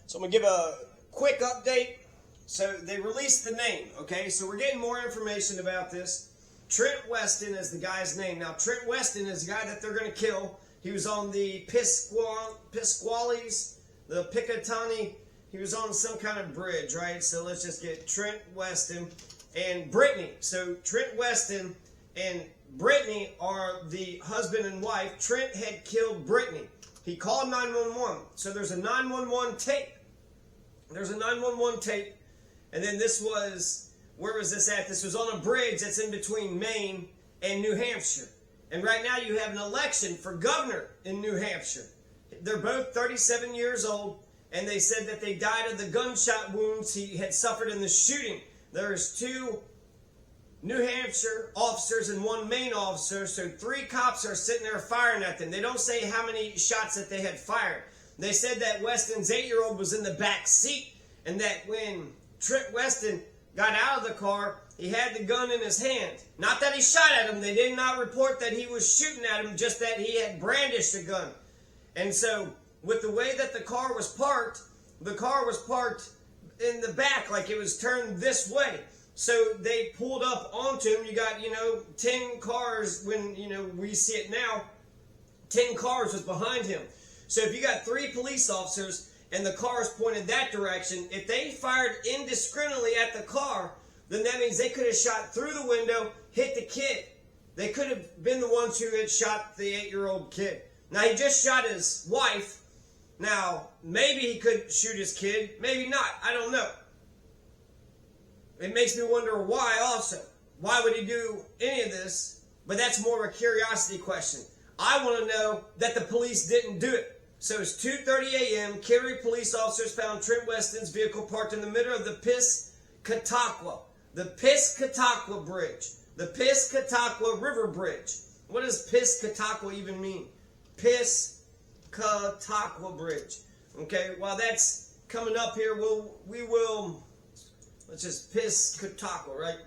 So I'm going to give a quick update. So they released the name, okay? So we're getting more information about this. Trent Weston is the guy's name. Now, Trent Weston is the guy that they're going to kill. He was on the Piscataqua, the Piscataqua. He was on some kind of bridge, right? So let's just get Trent Weston and Brittany. So Trent Weston and Brittany are the husband and wife. Trent had killed Brittany. He called 911. So there's a 911 tape. There's a 911 tape. And then this was, where was this at? This was on a bridge that's in between Maine and New Hampshire. And right now you have an election for governor in New Hampshire. They're both 37 years old, and they said that they died of the gunshot wounds he had suffered in the shooting. There's 2 New Hampshire officers and 1 Maine officer, so 3 cops are sitting there firing at them. They don't say how many shots that they had fired. They said that Weston's 8-year-old was in the back seat, and that when Trent Weston got out of the car, he had the gun in his hand. Not that he shot at him. They did not report that he was shooting at him, just that he had brandished a gun. And so, with the way that the car was parked in the back, like it was turned this way. So they pulled up onto him. You got, 10 cars when, we see it now. 10 cars was behind him. So if you got 3 police officers and the cars pointed that direction, if they fired indiscriminately at the car, then that means they could have shot through the window, hit the kid. They could have been the ones who had shot the 8-year-old kid. Now, he just shot his wife. Now, maybe he could shoot his kid. Maybe not. I don't know. It makes me wonder why also. Why would he do any of this? But that's more of a curiosity question. I want to know that the police didn't do it. So it's 2:30 a.m. Cary police officers found Trent Weston's vehicle parked in the middle of the Piscataqua Bridge. The Piscataqua River Bridge. What does Piscataqua even mean? Piscataqua Bridge. Okay, while that's coming up here, let's just Piscataqua, right?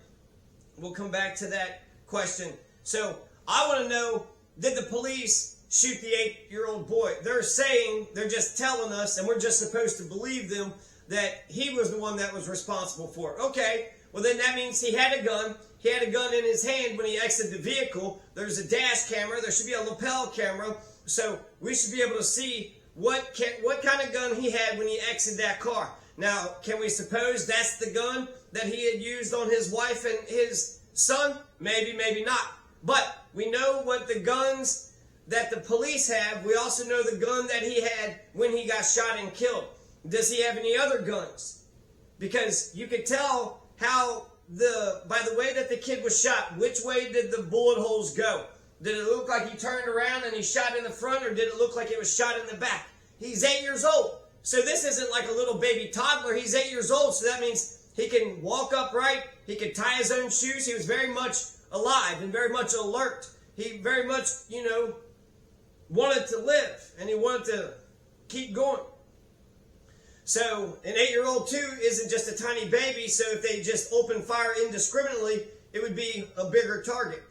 We'll come back to that question. So I want to know, did the police shoot the 8-year-old boy? They're just telling us, and we're just supposed to believe them, that he was the one that was responsible for it. Okay, well then that means he had a gun. He had a gun in his hand when he exited the vehicle. There's a dash camera. There should be a lapel camera. So we should be able to see what kind of gun he had when he exited that car. Now, can we suppose that's the gun that he had used on his wife and his son? Maybe, maybe not. But we know what the guns that the police have. We also know the gun that he had when he got shot and killed. Does he have any other guns? Because you could tell how by the way that the kid was shot, which way did the bullet holes go? Did it look like he turned around and he shot in the front, or did it look like it was shot in the back? He's 8 years old. So this isn't like a little baby toddler. He's 8 years old, so that means he can walk upright. He can tie his own shoes. He was very much alive and very much alert. He very much, wanted to live, and he wanted to keep going. So an 8-year-old too isn't just a tiny baby, so if they just open fire indiscriminately, it would be a bigger target.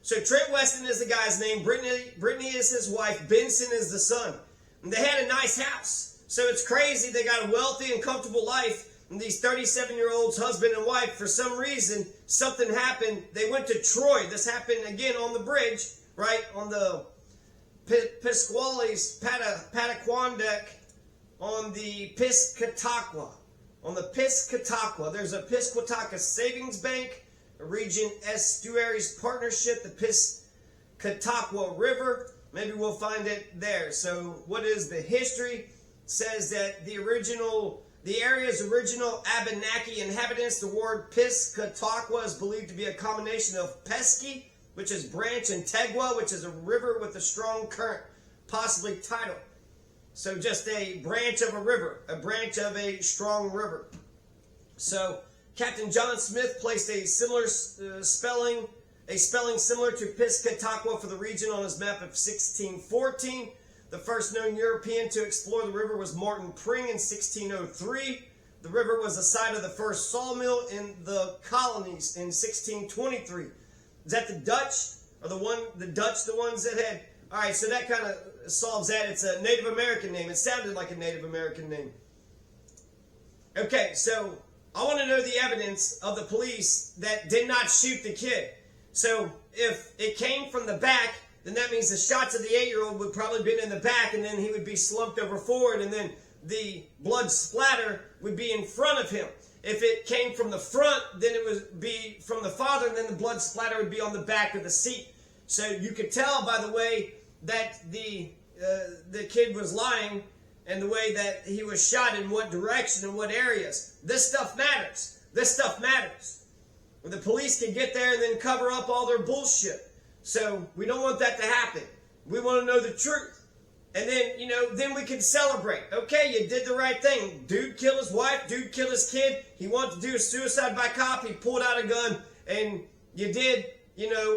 So Trent Weston is the guy's name. Brittany is his wife. Benson is the son. And they had a nice house. So it's crazy. They got a wealthy and comfortable life. And these 37-year-olds, husband and wife, for some reason, something happened. They went to Troy. This happened again on the bridge, right? On the Piscataqua deck, on the Piscataqua. On the Piscataqua. There's a Piscataqua Savings Bank, a Region Estuaries Partnership, the Piscataqua River. Maybe we'll find it there. So what is the history? It says that the area's original Abenaki inhabitants, the word Piscataqua is believed to be a combination of pesky, which is branch, and tegua, which is a river with a strong current, possibly tidal. So just a branch of a river, a branch of a strong river. So Captain John Smith placed a similar spelling similar to Piscataqua for the region on his map of 1614. The first known European to explore the river was Martin Pring in 1603. The river was the site of the first sawmill in the colonies in 1623. Is that the Dutch? Or the ones that had... Alright, so that kind of solves that. It's a Native American name. It sounded like a Native American name. Okay, so I want to know the evidence of the police that did not shoot the kid. So if it came from the back, then that means the shots of the 8-year-old would probably been in the back, and then he would be slumped over forward, and then the blood splatter would be in front of him. If it came from the front, then it would be from the father, and then the blood splatter would be on the back of the seat. So you could tell by the way that the kid was lying and the way that he was shot, in what direction and what areas. This stuff matters. This stuff matters. The police can get there and then cover up all their bullshit. So we don't want that to happen. We want to know the truth. And then, then we can celebrate. Okay, you did the right thing. Dude killed his wife. Dude killed his kid. He wanted to do a suicide by cop. He pulled out a gun. And you did,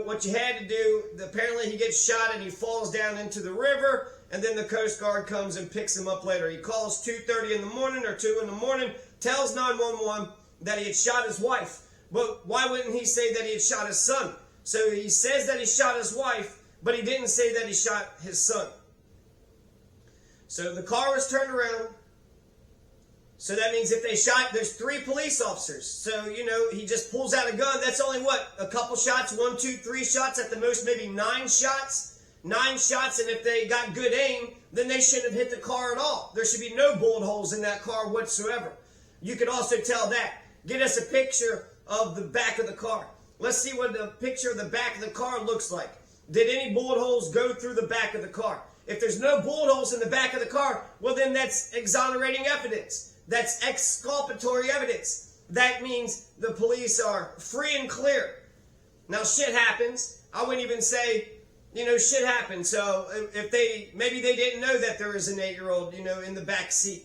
what you had to do. Apparently he gets shot and he falls down into the river. And then the Coast Guard comes and picks him up later. He calls 2:30 in the morning or 2 in the morning. Tells 911 that he had shot his wife. But why wouldn't he say that he had shot his son? So he says that he shot his wife, but he didn't say that he shot his son. So the car was turned around. So that means if they shot, there's 3 police officers. So, he just pulls out a gun. That's only what? A couple shots? 1, 2, 3 shots? At the most, maybe 9 shots? 9 shots, and if they got good aim, then they shouldn't have hit the car at all. There should be no bullet holes in that car whatsoever. You could also tell that. Get us a picture of the back of the car. Let's see what the picture of the back of the car looks like. Did any bullet holes go through the back of the car? If there's no bullet holes in the back of the car, well then that's exonerating evidence. That's exculpatory evidence. That means the police are free and clear. Now shit happens. I wouldn't even say, shit happens. So if maybe they didn't know that there was an 8-year-old, in the back seat.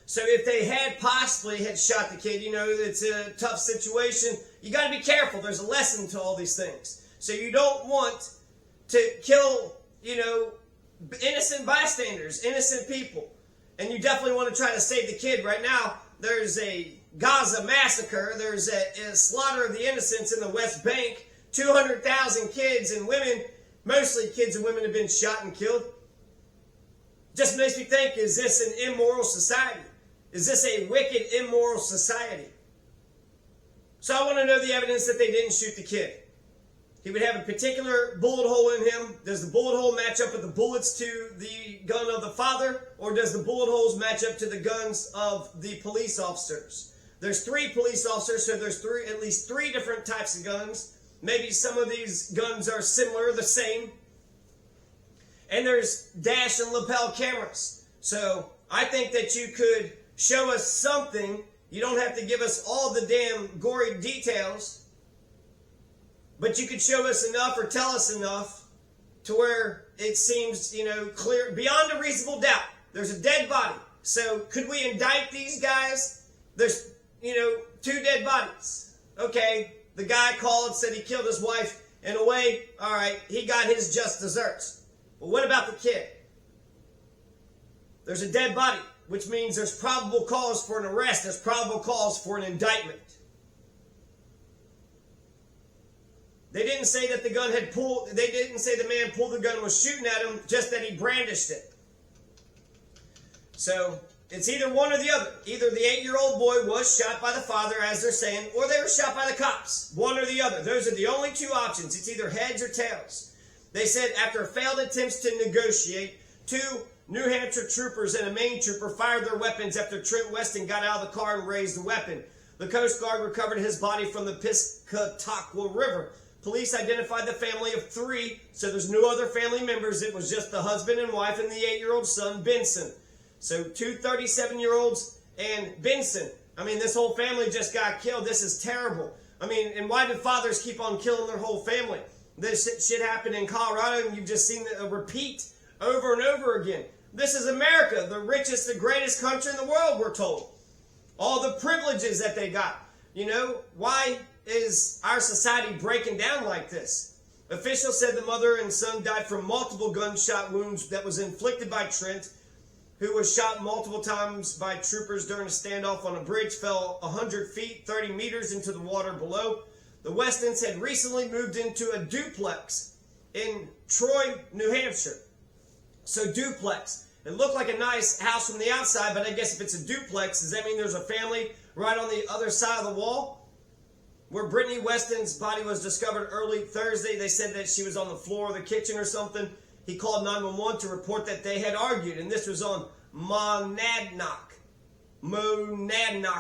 So if they had possibly shot the kid, it's a tough situation. You got to be careful. There's a lesson to all these things. So you don't want to kill, innocent bystanders, innocent people. And you definitely want to try to save the kid. Right now, there's a Gaza massacre. There's a slaughter of the innocents in the West Bank. 200,000 kids and women, mostly kids and women, have been shot and killed. Just makes me think, is this an immoral society? Is this a wicked, immoral society? So I want to know the evidence that they didn't shoot the kid. He would have a particular bullet hole in him. Does the bullet hole match up with the bullets to the gun of the father? Or does the bullet holes match up to the guns of the police officers? There's 3 police officers, so there's at least 3 different types of guns. Maybe some of these guns are similar, the same. And there's dash and lapel cameras. So I think that you could show us something. You don't have to give us all the damn gory details. But you could show us enough or tell us enough to where it seems, clear, beyond a reasonable doubt. There's a dead body. So could we indict these guys? There's, 2 dead bodies. Okay, the guy called and said he killed his wife. In a way, all right, he got his just desserts. But what about the kid? There's a dead body, which means there's probable cause for an arrest. There's probable cause for an indictment. They didn't say that the gun had pulled, they didn't say the man pulled the gun and was shooting at him, just that he brandished it. So, it's either one or the other. Either the 8-year-old boy was shot by the father, as they're saying, or they were shot by the cops. One or the other. Those are the only 2 options. It's either heads or tails. They said after failed attempts to negotiate, 2 New Hampshire troopers and a Maine trooper fired their weapons after Trent Weston got out of the car and raised the weapon. The Coast Guard recovered his body from the Piscataqua River. Police identified the family of 3, so there's no other family members. It was just the husband and wife and the 8-year-old son, Benson. So 2 37-year-olds and Benson. I mean, this whole family just got killed. This is terrible. I mean, and why did fathers keep on killing their whole family? This shit happened in Colorado, and you've just seen a repeat over and over again. This is America, the richest, the greatest country in the world, we're told. All the privileges that they got. Why is our society breaking down like this? Officials said the mother and son died from multiple gunshot wounds that was inflicted by Trent, who was shot multiple times by troopers during a standoff on a bridge, fell 100 feet, 30 meters into the water below. The Westons had recently moved into a duplex in Troy, New Hampshire. So duplex. It looked like a nice house from the outside, but I guess if it's a duplex, does that mean there's a family right on the other side of the wall? Where Brittany Weston's body was discovered early Thursday, they said that she was on the floor of the kitchen or something. He called 911 to report that they had argued, and this was on Monadnock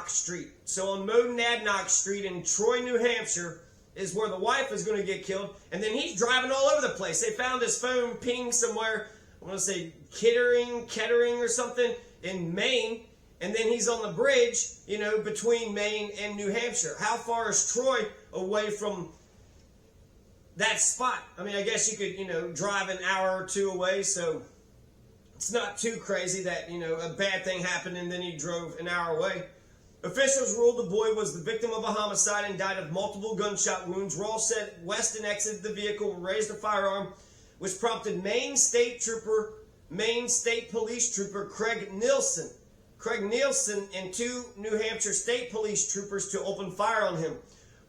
Street. So on Monadnock Street in Troy, New Hampshire, is where the wife is going to get killed. And then he's driving all over the place. They found his phone pinged somewhere, I want to say Kettering or something, in Maine. And then he's on the bridge, between Maine and New Hampshire. How far is Troy away from that spot? I mean, I guess you could, drive an hour or two away. So it's not too crazy that, a bad thing happened and then he drove an hour away. Officials ruled the boy was the victim of a homicide and died of multiple gunshot wounds. Rawls said Weston exited the vehicle and raised a firearm, which prompted Maine State Police Trooper Craig Nielsen and 2 New Hampshire State Police troopers to open fire on him.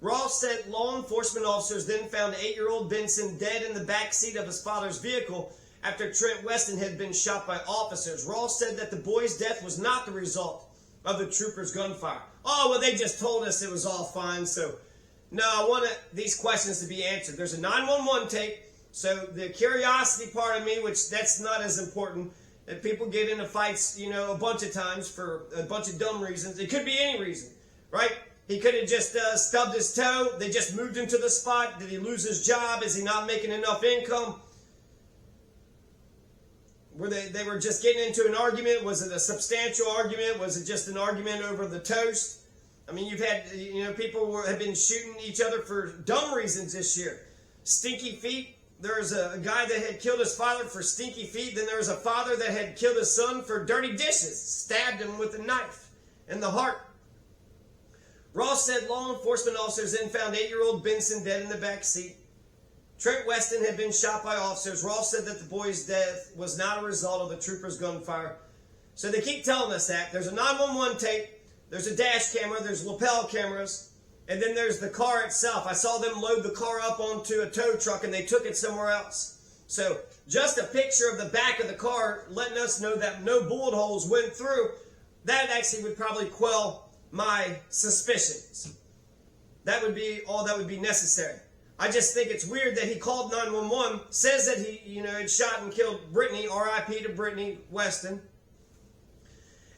Rawls said law enforcement officers then found 8-year-old Benson dead in the back seat of his father's vehicle after Trent Weston had been shot by officers. Rawls said that the boy's death was not the result of the troopers' gunfire. Oh, well, they just told us it was all fine. So, no, I want these questions to be answered. There's a 911 tape. So the curiosity part of me, which that's not as important, that people get into fights, a bunch of times for a bunch of dumb reasons. It could be any reason, right? He could have just stubbed his toe. They just moved him to the spot. Did he lose his job? Is he not making enough income? Were they were just getting into an argument? Was it a substantial argument? Was it just an argument over the toast? I mean, you've had, people have been shooting each other for dumb reasons this year. Stinky feet. There was a guy that had killed his father for stinky feet. Then there was a father that had killed his son for dirty dishes. Stabbed him with a knife in the heart. Rawls said law enforcement officers then found 8-year-old Benson dead in the back seat. Trent Weston had been shot by officers. Rawls said that the boy's death was not a result of the troopers' gunfire. So they keep telling us that. There's a 911 tape. There's a dash camera. There's lapel cameras. And then there's the car itself. I saw them load the car up onto a tow truck and they took it somewhere else. So just a picture of the back of the car letting us know that no bullet holes went through, that actually would probably quell my suspicions. That would be all that would be necessary. I just think it's weird that he called 911, says that he, had shot and killed Brittany, R.I.P. to Brittany Weston,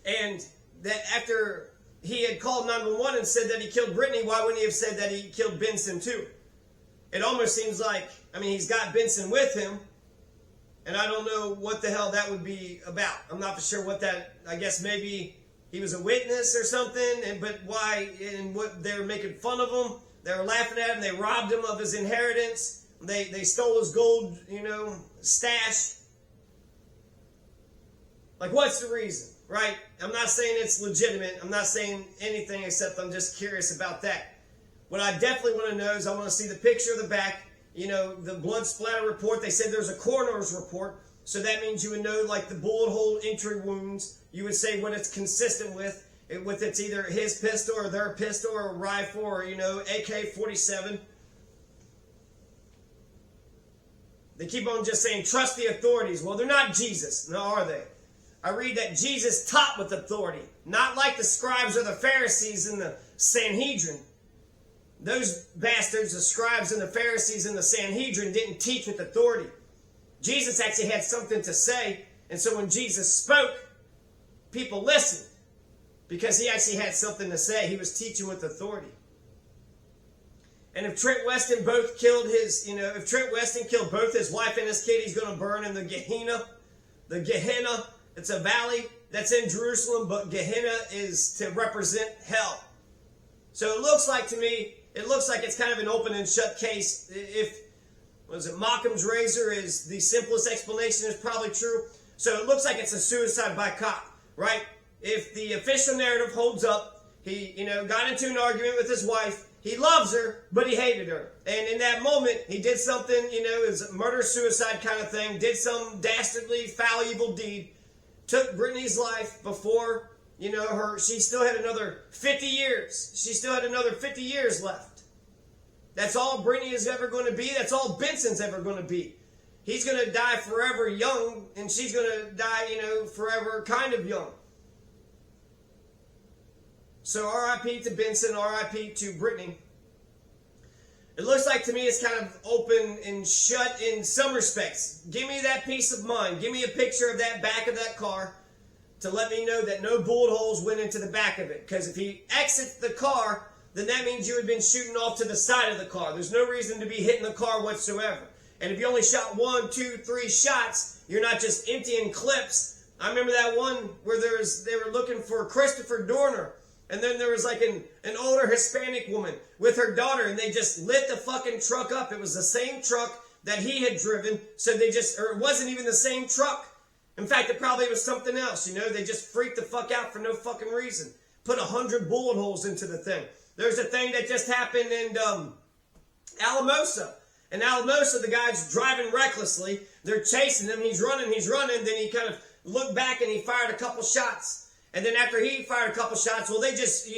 and that after he had called 911 and said that he killed Brittany, why wouldn't he have said that he killed Benson too? It almost seems like, he's got Benson with him, and I don't know what the hell that would be about. I'm not for sure what that, I guess maybe he was a witness or something, but why, and what they were making fun of him. They were laughing at him. They robbed him of his inheritance. They stole his gold, stash. Like, what's the reason, right? I'm not saying it's legitimate. I'm not saying anything except I'm just curious about that. What I definitely want to know is I want to see the picture of the back, the blood splatter report. They said there's a coroner's report. So that means you would know, like, the bullet hole entry wounds. You would say what it's consistent with. It's either his pistol or their pistol or a rifle or, AK-47. They keep on just saying, trust the authorities. Well, they're not Jesus. No, are they? I read that Jesus taught with authority. Not like the scribes or the Pharisees in the Sanhedrin. Those bastards, the scribes and the Pharisees in the Sanhedrin, didn't teach with authority. Jesus actually had something to say. And so when Jesus spoke, people listened. Because he actually had something to say. He was teaching with authority. And if Trent Weston if Trent Weston killed both his wife and his kid, he's going to burn in the Gehenna. The Gehenna, it's a valley that's in Jerusalem, but Gehenna is to represent hell. So it looks like to me, it's kind of an open and shut case. If, Mockham's razor is the simplest explanation, is probably true. So it looks like it's a suicide by cop, right? If the official narrative holds up, he, got into an argument with his wife. He loves her, but he hated her. And in that moment, he did something, it was a murder-suicide kind of thing, did some dastardly, foul, evil deed, took Brittany's life before, she still had another 50 years. She still had another 50 years left. That's all Brittany is ever going to be. That's all Benson's ever going to be. he's going to die forever young, and she's going to die, forever kind of young. So R.I.P. to Benson, R.I.P. to Brittany. It looks like to me it's kind of open and shut in some respects. Give me that peace of mind. Give me a picture of that back of that car to let me know that no bullet holes went into the back of it. Because if he exits the car, then that means you had been shooting off to the side of the car. There's no reason to be hitting the car whatsoever. And if you only shot 1, 2, 3 shots, you're not just emptying clips. I remember that one where they were looking for Christopher Dorner. And then there was like an older Hispanic woman with her daughter, and they just lit the fucking truck up. It was the same truck that he had driven, or it wasn't even the same truck. In fact, it probably was something else, They just freaked the fuck out for no fucking reason. Put 100 bullet holes into the thing. There's a thing that just happened in Alamosa. In Alamosa, the guy's driving recklessly. They're chasing him. He's running. Then he kind of looked back and he fired a couple shots. And then after he fired a couple shots, well, they just,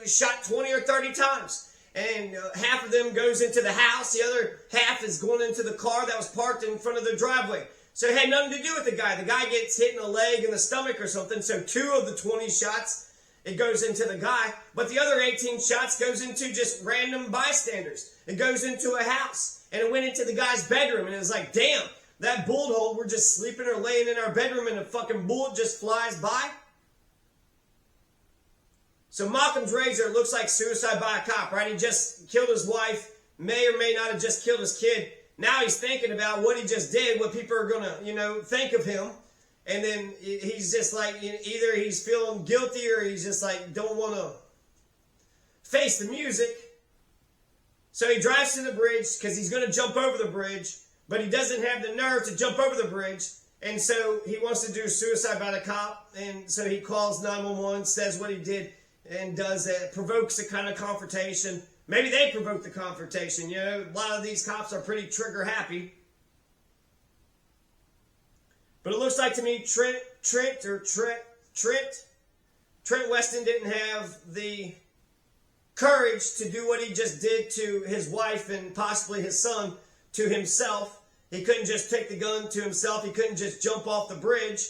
shot 20 or 30 times. And half of them goes into the house. The other half is going into the car that was parked in front of the driveway. So it had nothing to do with the guy. The guy gets hit in the leg and the stomach or something. So 2 of the 20 shots, it goes into the guy. But the other 18 shots goes into just random bystanders. It goes into a house. And it went into the guy's bedroom. And it was like, damn, that bullet hole, we're just sleeping or laying in our bedroom and a fucking bullet just flies by. So Malcolm's razor looks like suicide by a cop, right? He just killed his wife, may or may not have just killed his kid. Now he's thinking about what he just did, what people are going to, think of him. And then he's just like, either he's feeling guilty or he's just like, don't want to face the music. So he drives to the bridge because he's going to jump over the bridge, but he doesn't have the nerve to jump over the bridge. And so he wants to do suicide by the cop. And so he calls 911, says what he did, and does that, provokes a kind of confrontation. Maybe they provoke the confrontation, A lot of these cops are pretty trigger happy. But it looks like to me Trent Weston didn't have the courage to do what he just did to his wife and possibly his son to himself. He couldn't just take the gun to himself. He couldn't just jump off the bridge.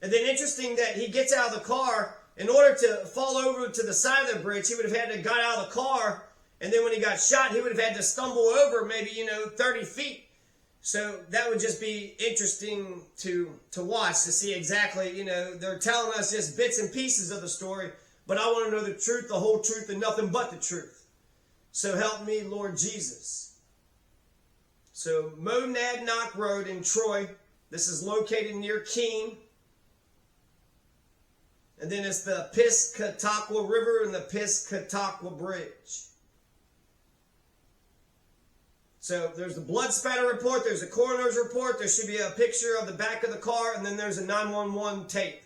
And then interesting that he gets out of the car. In order to fall over to the side of the bridge, he would have had to got out of the car. And then when he got shot, he would have had to stumble over maybe, 30 feet. So that would just be interesting to watch, to see exactly, they're telling us just bits and pieces of the story. But I want to know the truth, the whole truth, and nothing but the truth. So help me, Lord Jesus. So Monadnock Road in Troy. This is located near Keene. And then it's the Piscataqua River and the Piscataqua Bridge. So there's the blood spatter report, there's a coroner's report, there should be a picture of the back of the car, and then there's a 911 tape.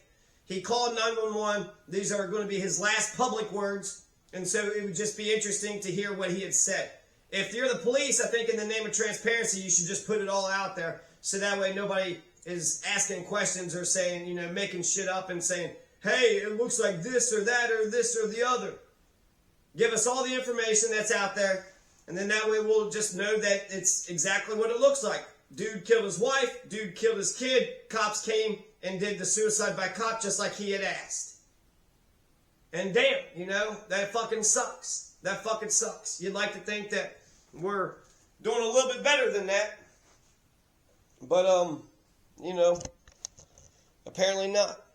He called 911. These are going to be his last public words, and so it would just be interesting to hear what he had said. If you're the police, I think in the name of transparency, you should just put it all out there, so that way nobody is asking questions or saying, making shit up and saying, hey, it looks like this or that or this or the other. Give us all the information that's out there, and then that way we'll just know that it's exactly what it looks like. Dude killed his wife, dude killed his kid, cops came and did the suicide by cop just like he had asked. And damn, that fucking sucks. That fucking sucks. You'd like to think that we're doing a little bit better than that. But, apparently not.